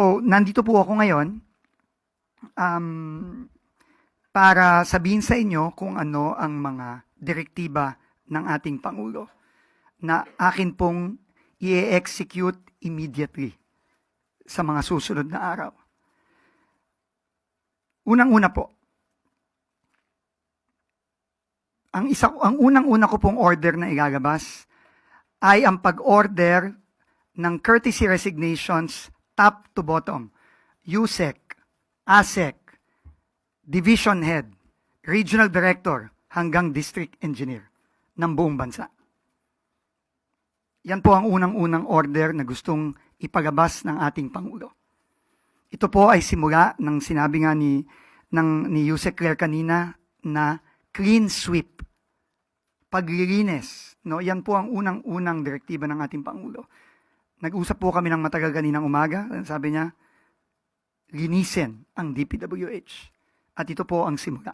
So, nandito po ako ngayon para sabihin sa inyo kung ano ang mga direktiba ng ating Pangulo na akin pong i-execute immediately sa mga susunod na araw. Unang-una po, ang unang-una ko pong order na ilalabas ay ang pag-order ng courtesy resignations top to bottom, USEC, ASEC, Division Head, Regional Director hanggang District Engineer ng buong bansa. Yan po ang unang-unang order na gustong ipalabas ng ating Pangulo. Ito po ay simula ng sinabi nga ni Yusek Claire kanina na clean sweep, paglilinis. No? Yan po ang unang-unang direktiba ng ating Pangulo. Nag-usap po kami ng matagal kaninang umaga. Sabi niya, linisin ang DPWH. At ito po ang simula.